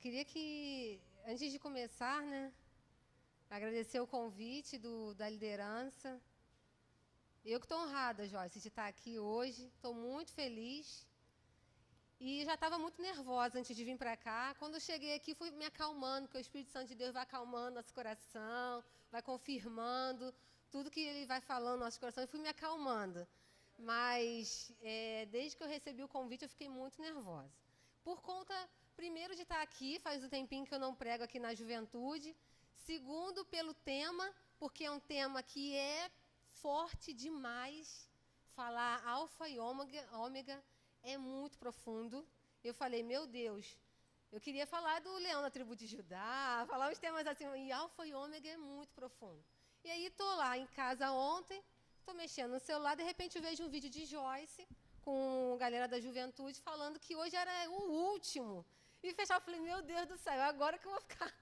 queria que, antes de começar, né, agradecer o convite da liderança. Eu que estou honrada, Joyce, de estar aqui hoje. Estou muito feliz. E já estava muito nervosa antes de vir para cá. Quando eu cheguei aqui, fui me acalmando, porque o Espírito Santo de Deus vai acalmando nosso coração, vai confirmando tudo que Ele vai falando no nosso coração. Eu fui me acalmando. Mas, desde que eu recebi o convite, eu fiquei muito nervosa. Por conta, primeiro, de estar aqui, faz um tempinho que eu não prego aqui na juventude. Segundo, pelo tema, porque é um tema que é forte demais. Falar alfa e ômega é muito profundo. Eu falei, meu Deus, eu queria falar do leão da tribo de Judá, falar uns temas assim, e alfa e ômega é muito profundo. E aí estou lá em casa ontem, estou mexendo no celular, de repente eu vejo um vídeo de Joyce, com a galera da juventude, falando que hoje era o último. E fechar, eu falei, meu Deus do céu, agora que eu vou ficar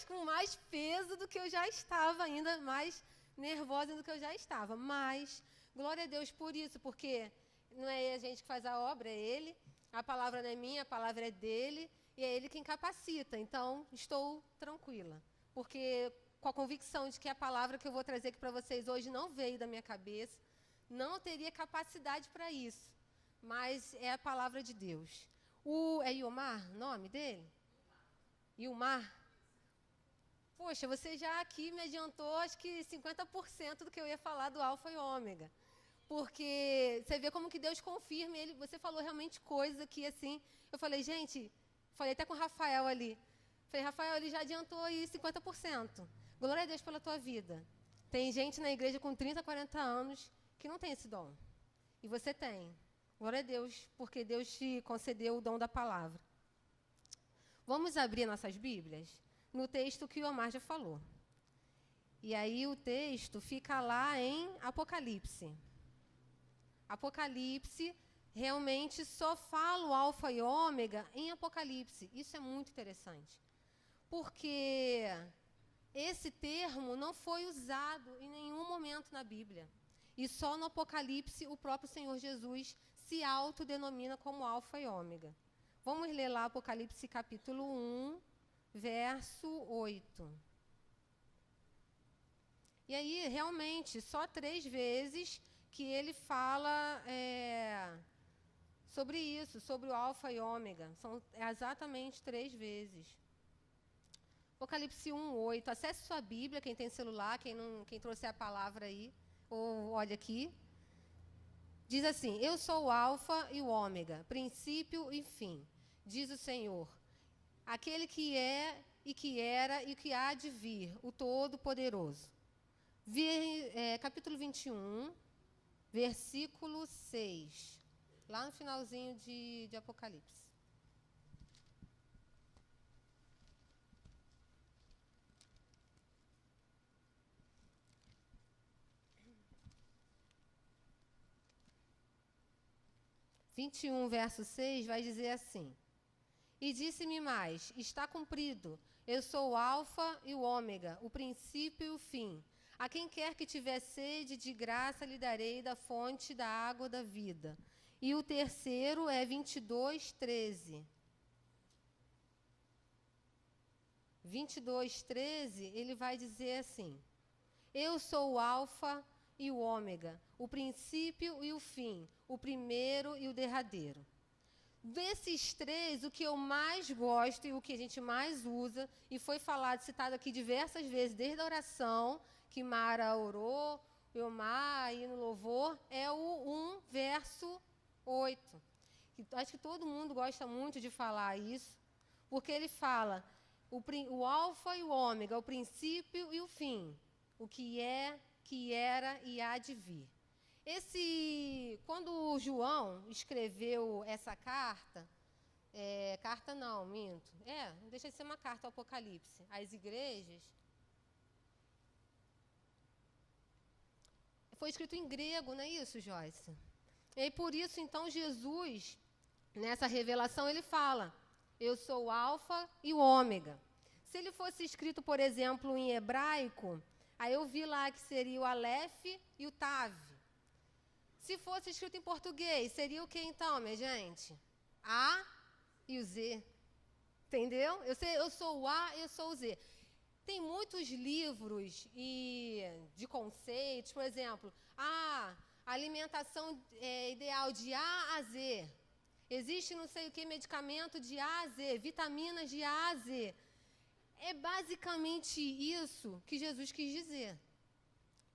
com mais peso do que eu já estava, ainda mais nervosa do que eu já estava. Mas, glória a Deus por isso, porque não é a gente que faz a obra, é Ele. A palavra não é minha, a palavra é dEle, e é Ele quem capacita. Então, estou tranquila, porque com a convicção de que a palavra que eu vou trazer aqui para vocês hoje não veio da minha cabeça, não teria capacidade para isso, mas é a palavra de Deus. É Iomar o nome dele? Ilmar. Poxa, você já aqui me adiantou, acho que 50% do que eu ia falar do alfa e ômega. Porque você vê como que Deus confirma ele. Você falou realmente coisas aqui assim. Eu falei, gente, falei até com o Rafael ali. Falei, Rafael, ele já adiantou aí 50%. Glória a Deus pela tua vida. Tem gente na igreja com 30, 40 anos que não tem esse dom. E você tem. Glória a Deus, porque Deus te concedeu o dom da palavra. Vamos abrir nossas Bíblias no texto que o Omar já falou. E aí o texto fica lá em Apocalipse. Apocalipse, realmente só fala o alfa e ômega em Apocalipse. Isso é muito interessante. Porque esse termo não foi usado em nenhum momento na Bíblia. E só no Apocalipse o próprio Senhor Jesus se autodenomina como alfa e ômega. Vamos ler lá Apocalipse capítulo 1, verso 8. E aí, realmente, só 3 vezes que ele fala sobre isso, sobre o alfa e ômega. São exatamente 3 vezes. Apocalipse 1, 8. Acesse sua Bíblia, quem tem celular, quem trouxe a palavra aí, ou olha aqui. Diz assim, eu sou o alfa e o ômega, princípio e fim, diz o Senhor, aquele que é e que era e que há de vir, o Todo-Poderoso. Capítulo 21, versículo 6, lá no finalzinho de Apocalipse. Verso 6 vai dizer assim, e disse-me mais, está cumprido, eu sou o alfa e o ômega, o princípio e o fim. A quem quer que tiver sede, de graça lhe darei da fonte da água da vida. E o terceiro é 22, 13. 22, 13, ele vai dizer assim, eu sou o alfa e o ômega, o princípio e o fim, o primeiro e o derradeiro. Desses 3, o que eu mais gosto e o que a gente mais usa, e foi falado, citado aqui diversas vezes, desde a oração, que Mara orou, Elmar aí no louvor, é o 1, verso 8. Acho que todo mundo gosta muito de falar isso, porque ele fala o alfa e o ômega, o princípio e o fim, o que é, que era e há de vir. Quando o João escreveu essa carta, carta não, minto, não deixa de ser uma carta ao Apocalipse, às igrejas, foi escrito em grego, não é isso, Joyce? E por isso, então, Jesus, nessa revelação, ele fala, eu sou o alfa e o ômega. Se ele fosse escrito, por exemplo, em hebraico, aí eu vi lá que seria o Aleph e o Tav. Se fosse escrito em português, seria o que então, minha gente? A e o Z. Entendeu? Eu sou o A, eu sou o Z. Tem muitos livros de conceitos, por exemplo, alimentação ideal de A a Z. Existe não sei o que, medicamento de A a Z, vitaminas de A a Z. É basicamente isso que Jesus quis dizer.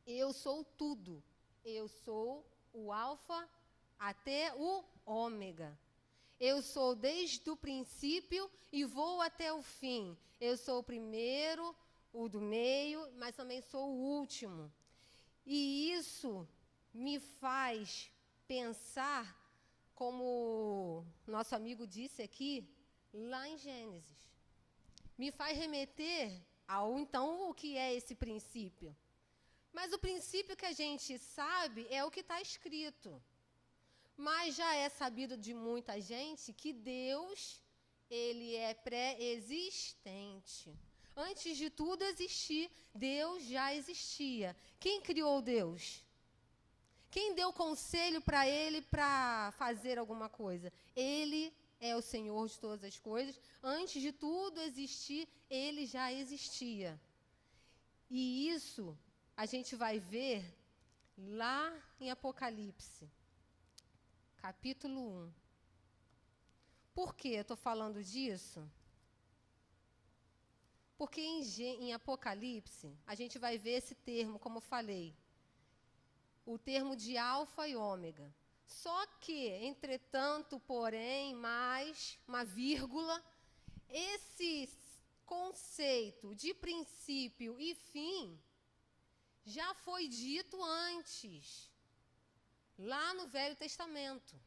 Eu sou tudo. Eu sou o alfa até o ômega. Eu sou desde o princípio e vou até o fim. Eu sou o primeiro, o do meio, mas também sou o último. E isso me faz pensar, como nosso amigo disse aqui, lá em Gênesis. Me faz remeter ao, então, o que é esse princípio. Mas o princípio que a gente sabe é o que está escrito. Mas já é sabido de muita gente que Deus, ele é pré-existente. Antes de tudo existir, Deus já existia. Quem criou Deus? Quem deu conselho para ele para fazer alguma coisa? Ele é o Senhor de todas as coisas. Antes de tudo existir, ele já existia. E isso a gente vai ver lá em Apocalipse, capítulo 1. Por que eu estou falando disso? Porque em Apocalipse, a gente vai ver esse termo, como eu falei, o termo de alfa e ômega. Só que, entretanto, porém, mais uma vírgula, esse conceito de princípio e fim já foi dito antes, lá no Velho Testamento.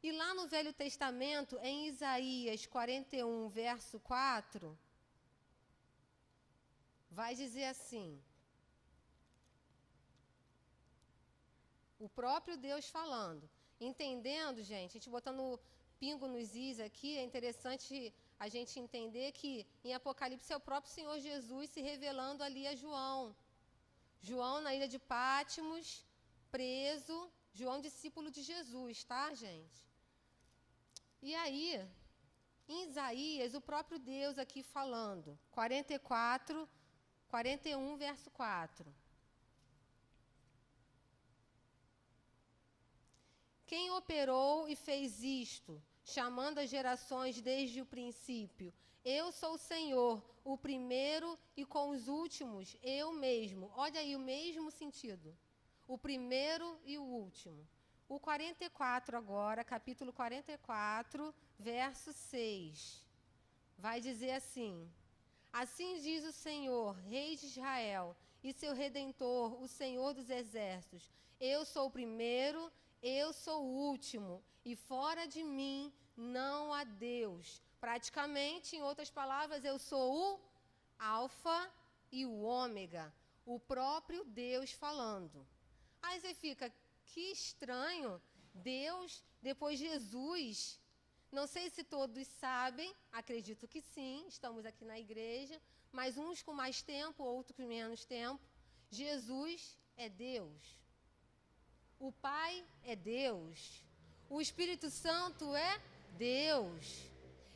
E lá no Velho Testamento, em Isaías 41, verso 4, vai dizer assim, o próprio Deus falando, entendendo, gente, a gente botando pingo nos is aqui, é interessante a gente entender que em Apocalipse é o próprio Senhor Jesus se revelando ali a João. João na ilha de Patmos, preso, João discípulo de Jesus, tá, gente? E aí, em Isaías, o próprio Deus aqui falando, 41, verso 4. Quem operou e fez isto, chamando as gerações desde o princípio? Eu sou o Senhor, o primeiro e com os últimos, eu mesmo. Olha aí o mesmo sentido. O primeiro e o último. O 44 agora, capítulo 44, verso 6. Vai dizer assim: assim diz o Senhor, Rei de Israel, e seu Redentor, o Senhor dos Exércitos. Eu sou o primeiro, eu sou o último, e fora de mim não há Deus. Praticamente, em outras palavras, eu sou o alfa e o ômega, o próprio Deus falando. Aí você fica, que estranho, Deus, depois Jesus. Não sei se todos sabem, acredito que sim, estamos aqui na igreja, mas uns com mais tempo, outros com menos tempo. Jesus é Deus. O Pai é Deus. O Espírito Santo é Deus.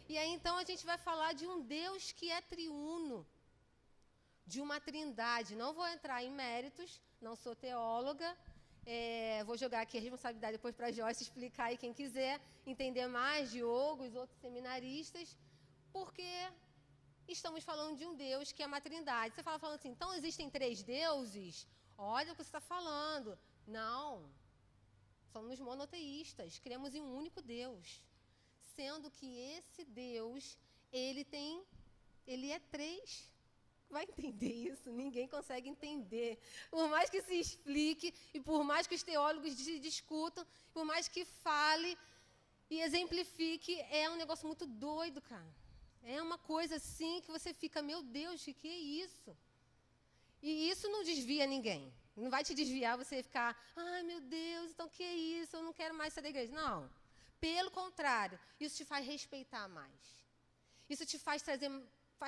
E aí então a gente vai falar de um Deus que é triuno, de uma trindade. Não vou entrar em méritos, não sou teóloga, vou jogar aqui a responsabilidade depois para a Joyce explicar aí quem quiser entender mais, Diogo, os outros seminaristas, porque estamos falando de um Deus que é uma trindade. Você falando assim, então existem 3 deuses? Olha o que você está falando. Não, somos monoteístas, cremos em um único Deus. Sendo que esse Deus, ele é 3. Vai entender isso? Ninguém consegue entender. Por mais que se explique, e por mais que os teólogos discutam, por mais que fale e exemplifique, é um negócio muito doido, cara. É uma coisa assim que você fica, meu Deus, o que é isso? E isso não desvia ninguém. Não vai te desviar você ficar, ai meu Deus, então o que é isso? Eu não quero mais sair da igreja. Não. Pelo contrário, isso te faz respeitar mais. Isso te faz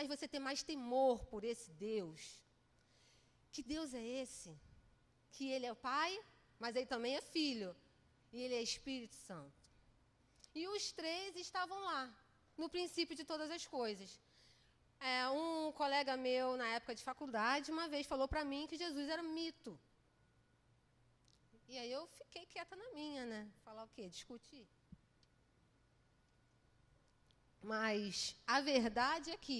você ter mais temor por esse Deus. Que Deus é esse? Que Ele é o Pai, mas Ele também é Filho. E Ele é Espírito Santo. E os 3 estavam lá, no princípio de todas as coisas. Um colega meu, na época de faculdade, uma vez falou para mim que Jesus era mito. E aí eu fiquei quieta na minha, né? Falar o quê? Discutir. Mas a verdade é que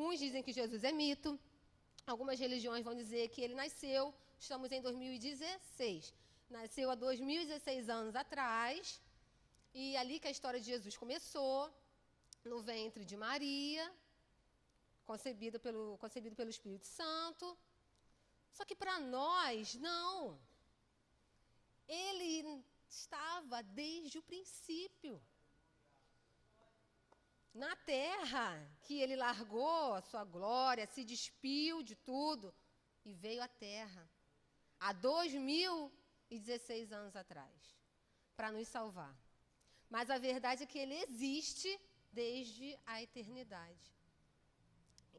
uns dizem que Jesus é mito, algumas religiões vão dizer que ele nasceu, estamos em 2016, nasceu há 2016 anos atrás, e ali que a história de Jesus começou, no ventre de Maria, concebido pelo Espírito Santo. Só que para nós, não. Ele estava desde o princípio. Na terra, que ele largou a sua glória, se despiu de tudo e veio à terra, há 2016 anos atrás, para nos salvar. Mas a verdade é que ele existe desde a eternidade.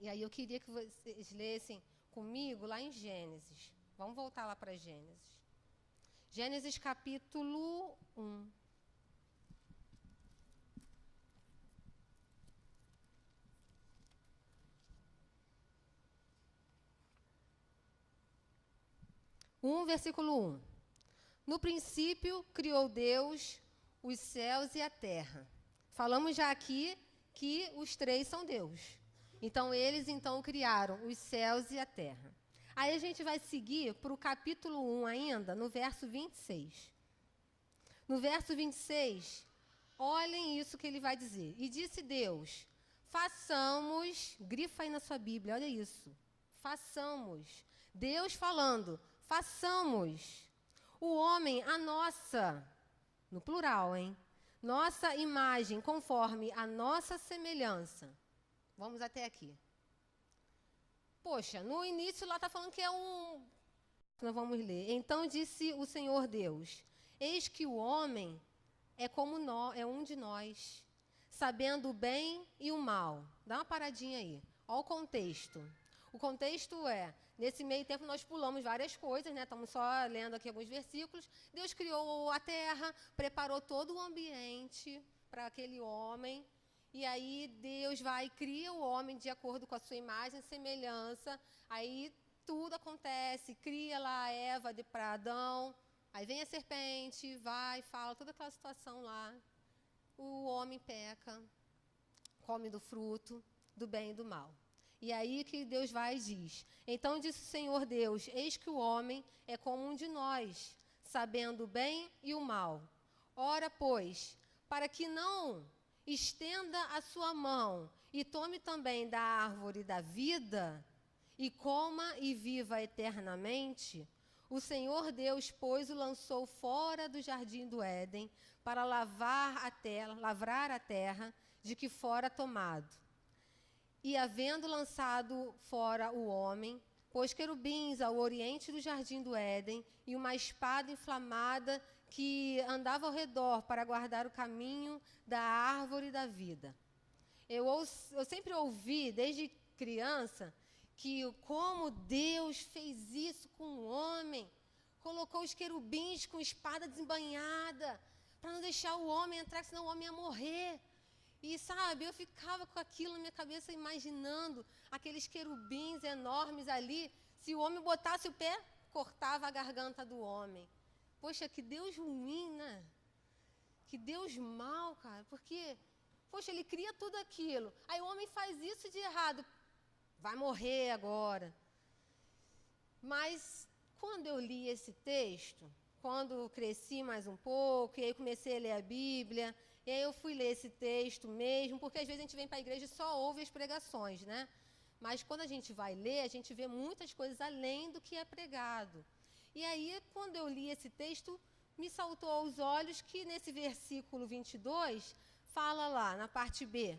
E aí eu queria que vocês lessem comigo lá em Gênesis. Vamos voltar lá para Gênesis. Gênesis capítulo 1. Versículo 1. No princípio criou Deus os céus e a terra. Falamos já aqui que os três são Deus. Então, eles criaram os céus e a terra. Aí a gente vai seguir para o capítulo 1 ainda, no verso 26. No verso 26, olhem isso que ele vai dizer. E disse Deus, façamos, grifa aí na sua Bíblia, olha isso. Façamos. Deus falando, façamos o homem a nossa, no plural, hein? Nossa imagem, conforme a nossa semelhança. Vamos até aqui. Poxa, no início lá está falando que é um... Nós vamos ler. Então disse o Senhor Deus, eis que o homem é como nós, é um de nós, sabendo o bem e o mal. Dá uma paradinha aí. Olha o contexto. O contexto é, nesse meio tempo nós pulamos várias coisas, né? Estamos só lendo aqui alguns versículos. Deus criou a terra, preparou todo o ambiente para aquele homem. E aí Deus vai e cria o homem de acordo com a sua imagem e semelhança. Aí tudo acontece, cria lá a Eva para Adão. Aí vem a serpente, vai, fala toda aquela situação lá. O homem peca, come do fruto, do bem e do mal. E aí que Deus vai e diz, então disse o Senhor Deus, eis que o homem é como um de nós, sabendo o bem e o mal. Ora, pois, para que não estenda a sua mão e tome também da árvore da vida e coma e viva eternamente, o Senhor Deus, pois, o lançou fora do jardim do Éden para lavrar a terra de que fora tomado. E havendo lançado fora o homem, pôs querubins ao oriente do jardim do Éden e uma espada inflamada que andava ao redor para guardar o caminho da árvore da vida. Eu sempre ouvi, desde criança, que como Deus fez isso com o homem, colocou os querubins com espada desembainhada, para não deixar o homem entrar, senão o homem ia morrer. E, sabe, eu ficava com aquilo na minha cabeça, imaginando aqueles querubins enormes ali. Se o homem botasse o pé, cortava a garganta do homem. Poxa, que Deus ruim, né? Que Deus mau, cara. Porque, poxa, ele cria tudo aquilo. Aí o homem faz isso de errado. Vai morrer agora. Mas, quando eu li esse texto, quando cresci mais um pouco, e aí comecei a ler a Bíblia... E aí eu fui ler esse texto mesmo, porque às vezes a gente vem para a igreja e só ouve as pregações, né? Mas quando a gente vai ler, a gente vê muitas coisas além do que é pregado. E aí, quando eu li esse texto, me saltou aos olhos que nesse versículo 22, fala lá, na parte B,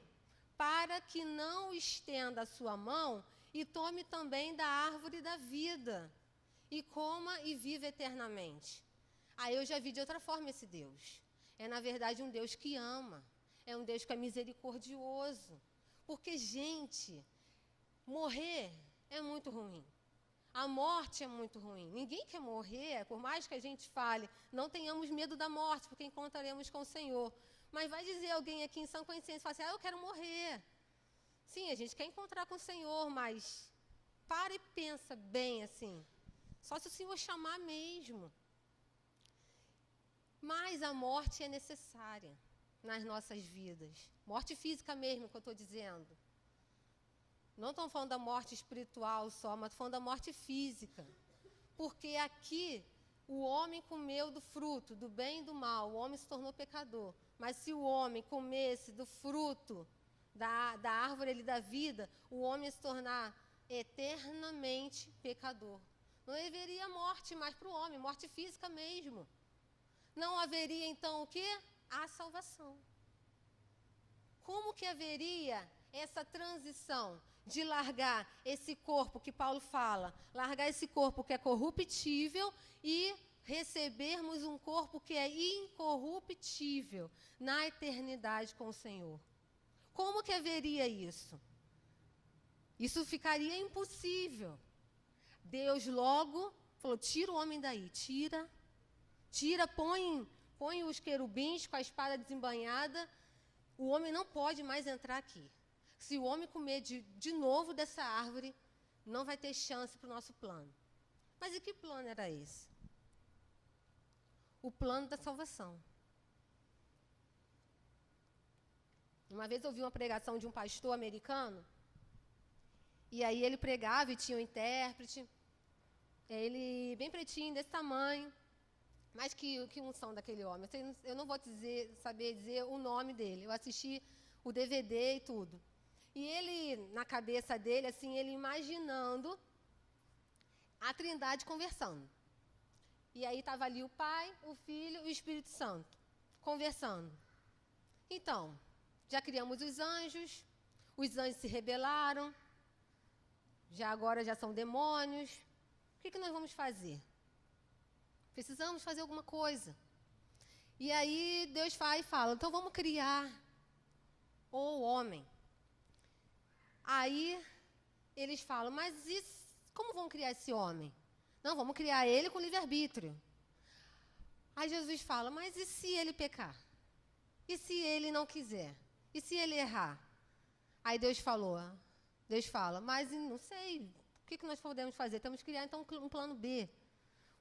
para que não estenda a sua mão e tome também da árvore da vida, e coma e viva eternamente. Aí eu já vi de outra forma esse Deus. É, na verdade, um Deus que ama. É um Deus que é misericordioso. Porque, gente, morrer é muito ruim. A morte é muito ruim. Ninguém quer morrer, por mais que a gente fale, não tenhamos medo da morte, porque encontraremos com o Senhor. Mas vai dizer alguém aqui em sã consciência, fala assim, eu quero morrer. Sim, a gente quer encontrar com o Senhor, mas para e pensa bem assim. Só se o Senhor chamar mesmo. Mas a morte é necessária nas nossas vidas. Morte física mesmo, que eu estou dizendo. Não estou falando da morte espiritual só, mas estou falando da morte física. Porque aqui o homem comeu do fruto, do bem e do mal, o homem se tornou pecador. Mas se o homem comesse do fruto da árvore ali da vida, o homem ia se tornar eternamente pecador. Não haveria morte mais para o homem, morte física mesmo. Não haveria então o quê? A salvação. Como que haveria essa transição de largar esse corpo que Paulo fala, largar esse corpo que é corruptível e recebermos um corpo que é incorruptível na eternidade com o Senhor? Como que haveria isso? Isso ficaria impossível. Deus logo falou, tira o homem daí, tira, põe os querubins com a espada desembainhada, o homem não pode mais entrar aqui. Se o homem comer de novo dessa árvore, não vai ter chance para o nosso plano. Mas e que plano era esse? O plano da salvação. Uma vez eu ouvi uma pregação de um pastor americano, e aí ele pregava e tinha um intérprete, ele bem pretinho, desse tamanho, mas que unção daquele homem. Eu não vou saber dizer o nome dele, eu assisti o DVD e tudo. E ele, na cabeça dele, assim, ele imaginando a Trindade conversando. E aí estava ali o Pai, o Filho e o Espírito Santo, conversando. Então, já criamos os anjos se rebelaram, agora já são demônios. O que nós vamos fazer? Precisamos fazer alguma coisa. E aí Deus vai e fala, então vamos criar o homem. Aí eles falam, mas como vão criar esse homem? Não, vamos criar ele com livre-arbítrio. Aí Jesus fala, mas e se ele pecar? E se ele não quiser? E se ele errar? Aí Deus fala, mas não sei, o que nós podemos fazer? Temos que criar então um plano B.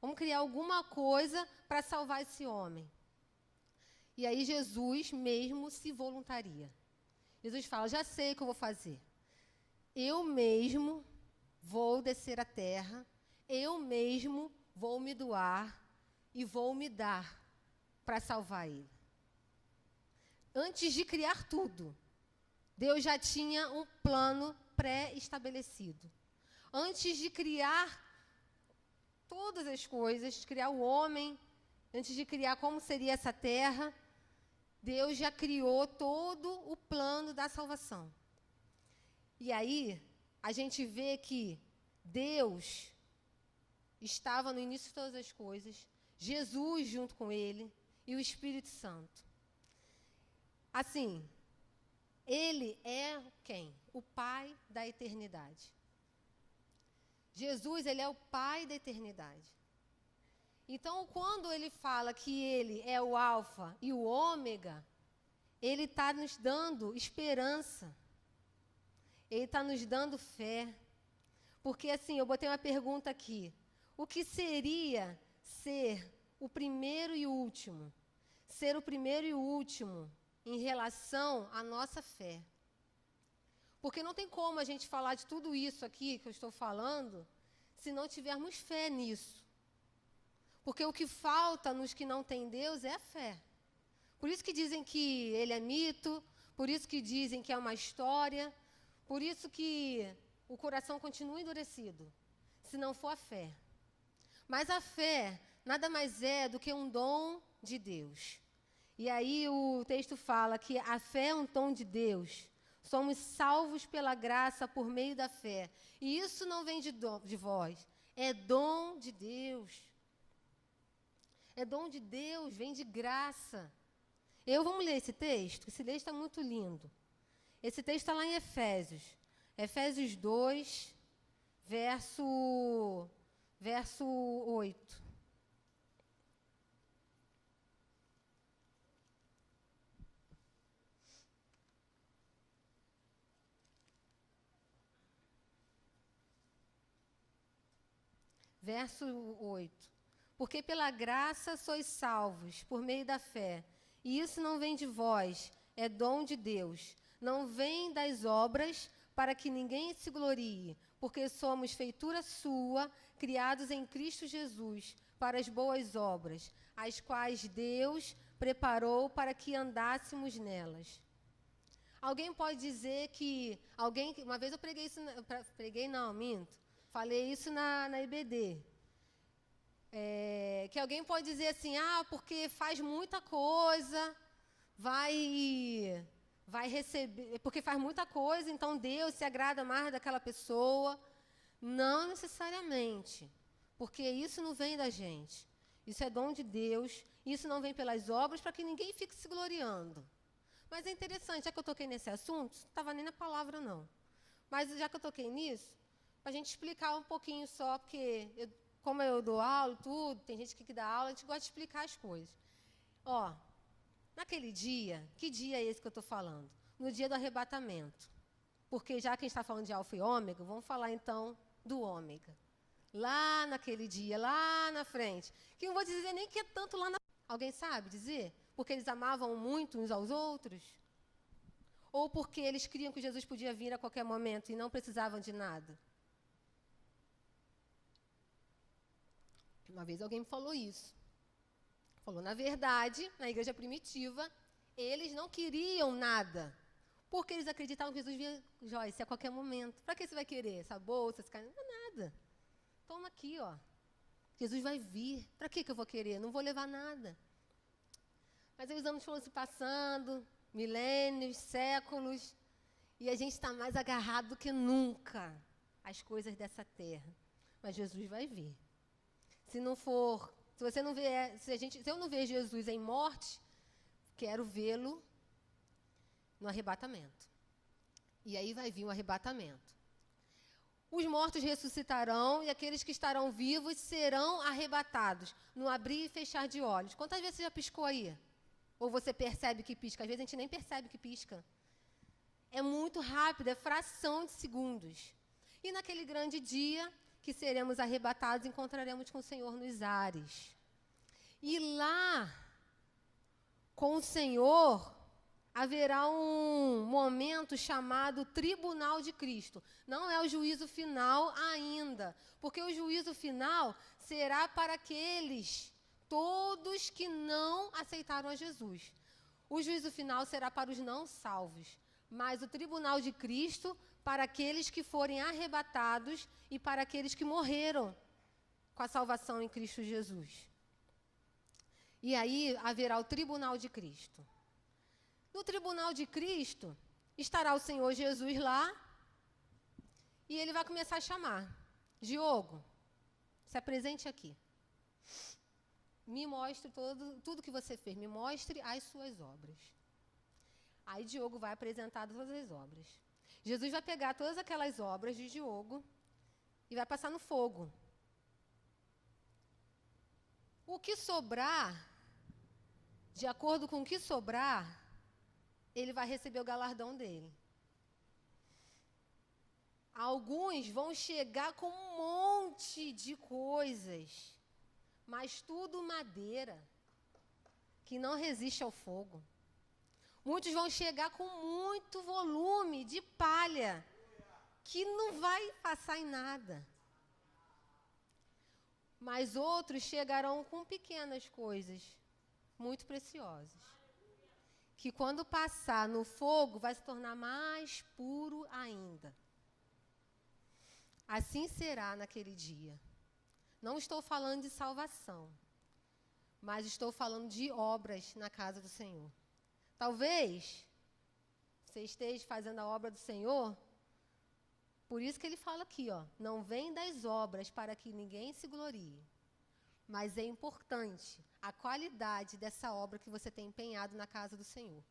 Vamos criar alguma coisa para salvar esse homem. E aí Jesus mesmo se voluntaria. Jesus fala, já sei o que eu vou fazer. Eu mesmo vou descer à terra, eu mesmo vou me doar e vou me dar para salvar ele. Antes de criar tudo, Deus já tinha um plano pré-estabelecido. Antes de criar todas as coisas, de criar o homem, antes de criar como seria essa terra, Deus já criou todo o plano da salvação. E aí, a gente vê que Deus estava no início de todas as coisas, Jesus junto com ele e o Espírito Santo. Assim, ele é quem? O Pai da eternidade. Jesus, ele é o Pai da eternidade. Então, quando ele fala que ele é o Alfa e o Ômega, ele está nos dando esperança. Ele está nos dando fé. Porque, assim, eu botei uma pergunta aqui. O que seria ser o primeiro e o último? Ser o primeiro e o último em relação à nossa fé. Porque não tem como a gente falar de tudo isso aqui que eu estou falando se não tivermos fé nisso. Porque o que falta nos que não têm Deus é a fé. Por isso que dizem que ele é mito, por isso que dizem que é uma história, por isso que o coração continua endurecido, se não for a fé. Mas a fé nada mais é do que um dom de Deus. E aí o texto fala que a fé é um dom de Deus. Somos salvos pela graça por meio da fé. E isso não vem de vós, é dom de Deus. É dom de Deus, vem de graça. Vamos ler esse texto? Esse texto está muito lindo. Esse texto está lá em Efésios. Efésios 2, verso 8. Verso 8. Porque pela graça sois salvos, por meio da fé. E isso não vem de vós, é dom de Deus. Não vem das obras, para que ninguém se glorie, porque somos feitura sua, criados em Cristo Jesus, para as boas obras, as quais Deus preparou para que andássemos nelas. Alguém pode dizer que... Uma vez eu preguei isso... Falei isso na IBD. Que alguém pode dizer assim, porque faz muita coisa, vai receber... Porque faz muita coisa, então Deus se agrada mais daquela pessoa. Não necessariamente, porque isso não vem da gente. Isso é dom de Deus, isso não vem pelas obras, para que ninguém fique se gloriando. Mas é interessante, já que eu toquei nesse assunto, não estava nem na palavra, não. Mas já que eu toquei nisso, para a gente explicar um pouquinho só, porque como eu dou aula e tudo, tem gente que dá aula, a gente gosta de explicar as coisas. Naquele dia, que dia é esse que eu estou falando? No dia do arrebatamento. Porque já que a gente está falando de alfa e ômega, vamos falar então do ômega. Lá naquele dia, lá na frente. Que eu não vou dizer nem que é tanto lá na frente. Alguém sabe dizer? Porque eles amavam muito uns aos outros? Ou porque eles criam que Jesus podia vir a qualquer momento e não precisavam de nada? Uma vez alguém me falou isso. Falou, na verdade, na igreja primitiva, eles não queriam nada. Porque eles acreditavam que Jesus vinha, Joyce, a qualquer momento. Para que você vai querer? Essa bolsa, esse cara? Não é nada. Toma aqui, ó. Jesus vai vir. Para que eu vou querer? Não vou levar nada. Mas aí os anos foram se passando, milênios, séculos, e a gente está mais agarrado do que nunca às coisas dessa terra. Mas Jesus vai vir. Se eu não ver Jesus em morte, quero vê-lo no arrebatamento. E aí vai vir o arrebatamento. Os mortos ressuscitarão e aqueles que estarão vivos serão arrebatados no abrir e fechar de olhos. Quantas vezes você já piscou aí? Ou você percebe que pisca? Às vezes a gente nem percebe que pisca. É muito rápido, é fração de segundos. E naquele grande dia que seremos arrebatados, encontraremos com o Senhor nos ares. E lá, com o Senhor, haverá um momento chamado Tribunal de Cristo. Não é o juízo final ainda, porque o juízo final será para aqueles, todos que não aceitaram a Jesus. O juízo final será para os não salvos, mas o Tribunal de Cristo para aqueles que forem arrebatados e para aqueles que morreram com a salvação em Cristo Jesus. E aí haverá o Tribunal de Cristo. No Tribunal de Cristo, estará o Senhor Jesus lá e ele vai começar a chamar. Diogo, se apresente aqui. Me mostre tudo que você fez, me mostre as suas obras. Aí Diogo vai apresentar todas as obras. Jesus vai pegar todas aquelas obras de Diogo e vai passar no fogo. O que sobrar, de acordo com o que sobrar, ele vai receber o galardão dele. Alguns vão chegar com um monte de coisas, mas tudo madeira, que não resiste ao fogo. Muitos vão chegar com muito volume de palha, que não vai passar em nada. Mas outros chegarão com pequenas coisas, muito preciosas, que quando passar no fogo vai se tornar mais puro ainda. Assim será naquele dia. Não estou falando de salvação, mas estou falando de obras na casa do Senhor. Talvez você esteja fazendo a obra do Senhor, por isso que ele fala aqui, não vem das obras para que ninguém se glorie, mas é importante a qualidade dessa obra que você tem empenhado na casa do Senhor.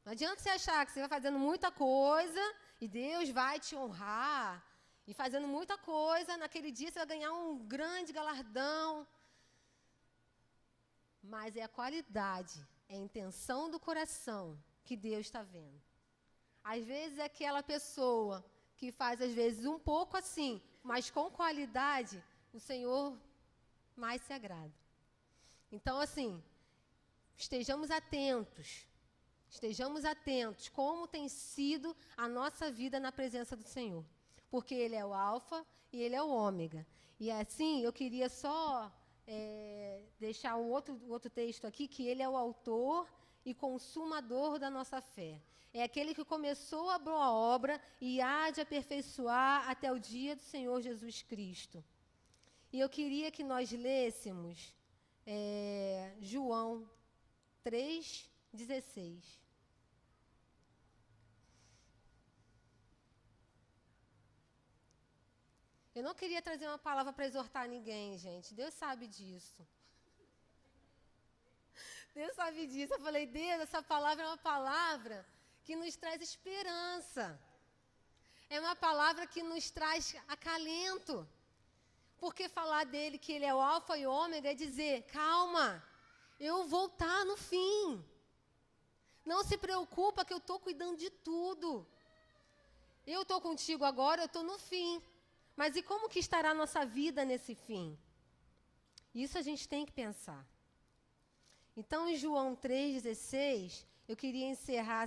Não adianta você achar que você vai fazendo muita coisa e Deus vai te honrar, e fazendo muita coisa, naquele dia você vai ganhar um grande galardão, mas é a qualidade, é a intenção do coração que Deus está vendo. Às vezes é aquela pessoa que faz, às vezes, um pouco assim, mas com qualidade, o Senhor mais se agrada. Então, assim, estejamos atentos como tem sido a nossa vida na presença do Senhor. Porque Ele é o Alfa e Ele é o Ômega. E assim, eu queria só deixar um outro texto aqui, que Ele é o autor e consumador da nossa fé. É aquele que começou a boa obra e há de aperfeiçoar até o dia do Senhor Jesus Cristo. E eu queria que nós lêssemos João 3,16. Eu não queria trazer uma palavra para exortar ninguém, gente. Deus sabe disso. Deus sabe disso. Eu falei, Deus, essa palavra é uma palavra que nos traz esperança. É uma palavra que nos traz acalento. Porque falar dele que ele é o alfa e o ômega é dizer, calma, eu vou estar no fim. Não se preocupa que eu estou cuidando de tudo. Eu estou contigo agora, eu estou no fim. Mas e como que estará a nossa vida nesse fim? Isso a gente tem que pensar. Então, em João 3,16, eu queria encerrar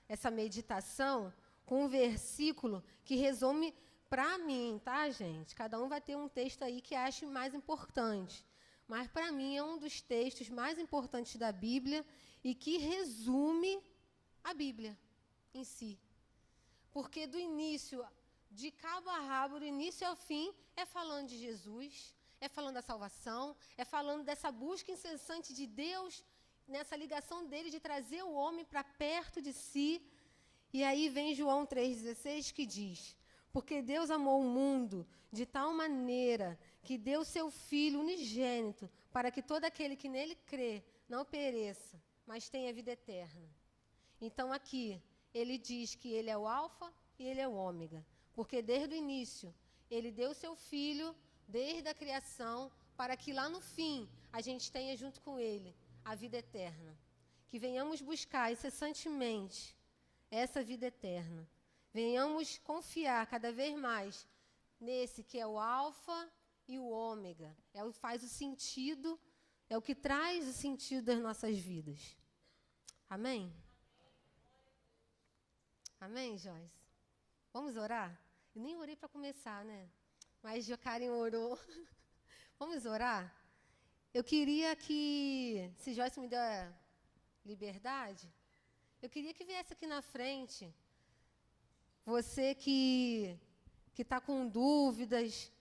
essa meditação com um versículo que resume para mim, tá, gente? Cada um vai ter um texto aí que ache mais importante. Mas, para mim, é um dos textos mais importantes da Bíblia e que resume a Bíblia em si. Porque do início, de cabo a rabo, do início ao fim, é falando de Jesus, é falando da salvação, é falando dessa busca incessante de Deus, nessa ligação dele de trazer o homem para perto de si. E aí vem João 3,16 que diz, porque Deus amou o mundo de tal maneira que deu seu Filho unigênito para que todo aquele que nele crê não pereça, mas tenha vida eterna. Então aqui, ele diz que ele é o alfa e ele é o ômega, porque desde o início, ele deu seu Filho, desde a criação, para que lá no fim, a gente tenha junto com ele a vida eterna. Que venhamos buscar incessantemente essa vida eterna. Venhamos confiar cada vez mais nesse que é o alfa e o ômega. É o que faz o sentido, é o que traz o sentido das nossas vidas. Amém? Amém, Joyce? Vamos orar? Eu nem orei para começar, né? Mas Jocarim orou. Vamos orar? Eu queria que, se Joyce me der a liberdade, eu queria que viesse aqui na frente, você que está com dúvidas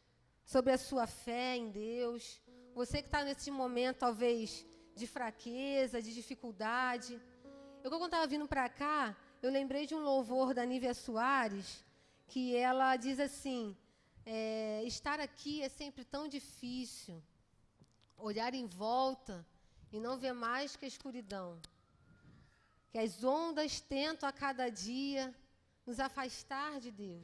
sobre a sua fé em Deus, você que está nesse momento, talvez, de fraqueza, de dificuldade. Quando estava vindo para cá, eu lembrei de um louvor da Nívia Soares, que ela diz assim, estar aqui é sempre tão difícil, olhar em volta e não ver mais que a escuridão, que as ondas tentam a cada dia nos afastar de Deus,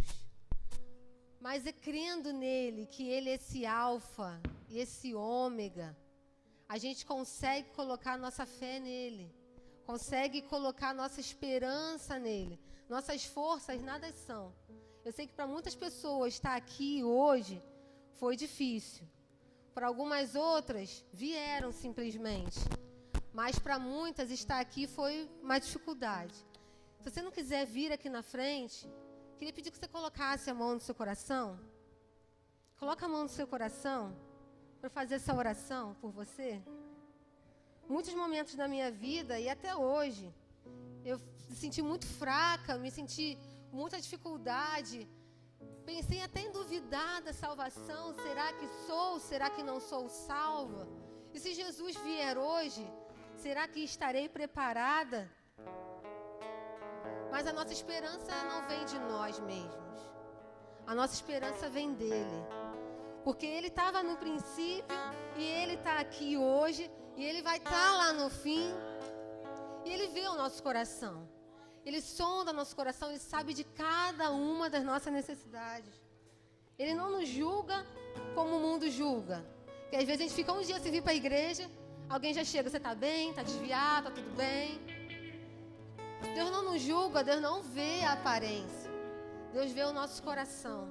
mas é crendo nele, que ele é esse alfa e esse ômega, a gente consegue colocar nossa fé nele, consegue colocar nossa esperança nele. Nossas forças nada são. Eu sei que para muitas pessoas estar aqui hoje foi difícil. Para algumas outras, vieram simplesmente. Mas para muitas, estar aqui foi uma dificuldade. Se você não quiser vir aqui na frente, queria pedir que você colocasse a mão no seu coração. Coloca a mão no seu coração para fazer essa oração por você. Muitos momentos da minha vida, e até hoje, eu me senti muito fraca, me senti com muita dificuldade. Pensei até em duvidar da salvação. Será que sou? Será que não sou salva? E se Jesus vier hoje, será que estarei preparada? Mas a nossa esperança não vem de nós mesmos. A nossa esperança vem dele. Porque ele estava no princípio e ele está aqui hoje e ele vai estar lá no fim. E ele vê o nosso coração. Ele sonda nosso coração, ele sabe de cada uma das nossas necessidades. Ele não nos julga como o mundo julga. Porque às vezes a gente fica um dia sem vir para a igreja, alguém já chega, você está bem, está desviado, está tudo bem. Deus não nos julga, Deus não vê a aparência. Deus vê o nosso coração.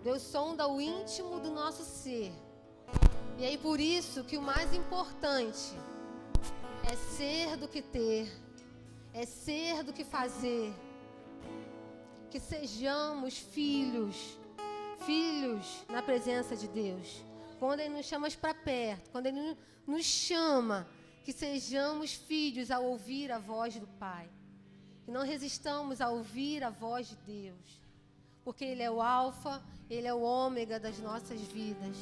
Deus sonda o íntimo do nosso ser. E aí por isso que o mais importante é ser do que ter, é ser do que fazer. Que sejamos filhos na presença de Deus. Quando Ele nos chama para perto, quando Ele nos chama, que sejamos filhos ao ouvir a voz do Pai. Que não resistamos a ouvir a voz de Deus. Porque Ele é o alfa, Ele é o ômega das nossas vidas.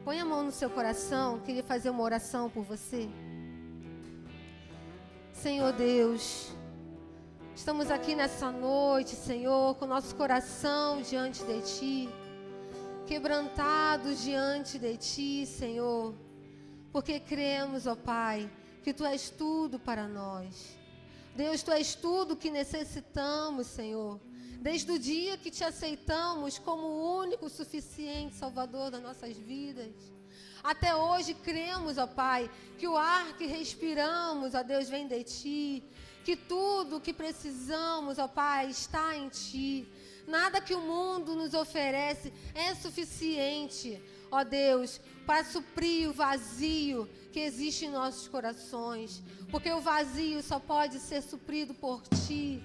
Põe a mão no seu coração, queria fazer uma oração por você. Senhor Deus, estamos aqui nessa noite, Senhor, com nosso coração diante de Ti, quebrantados diante de Ti, Senhor, porque cremos, ó Pai, que Tu és tudo para nós. Deus, Tu és tudo que necessitamos, Senhor. Desde o dia que Te aceitamos como o único suficiente Salvador das nossas vidas. Até hoje cremos, ó Pai, que o ar que respiramos, ó Deus, vem de Ti. Que tudo o que precisamos, ó Pai, está em Ti. Nada que o mundo nos oferece é suficiente, ó Deus, para suprir o vazio que existe em nossos corações. Porque o vazio só pode ser suprido por Ti.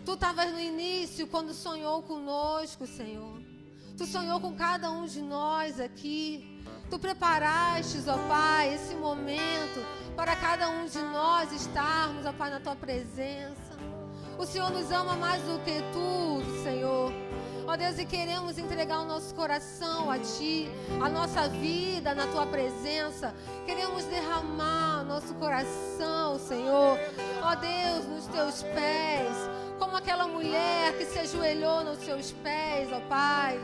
Tu estavas no início quando sonhou conosco, Senhor. Tu sonhou com cada um de nós aqui. Tu preparaste, ó Pai, esse momento para cada um de nós estarmos, ó Pai, na Tua presença. O Senhor nos ama mais do que tudo, Senhor. Ó Deus, e queremos entregar o nosso coração a Ti, a nossa vida na Tua presença. Queremos derramar o nosso coração, Senhor, ó Deus, nos Teus pés, como aquela mulher que se ajoelhou nos Seus pés, ó Pai.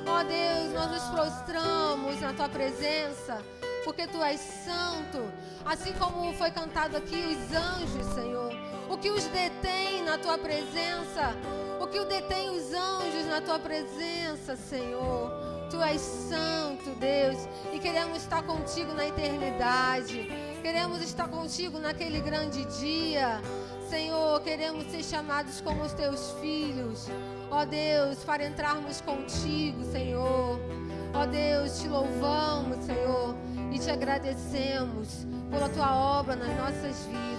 Ó Deus, nós nos prostramos na Tua presença, porque Tu és santo. Assim como foi cantado aqui, os anjos, Senhor, o que os detém na Tua presença, o que detém os anjos na Tua presença, Senhor. Tu és santo, Deus, e queremos estar contigo na eternidade. Queremos estar contigo naquele grande dia. Senhor, queremos ser chamados como os Teus filhos. Ó Deus, para entrarmos contigo, Senhor. Ó Deus, Te louvamos, Senhor, e Te agradecemos pela Tua obra nas nossas vidas.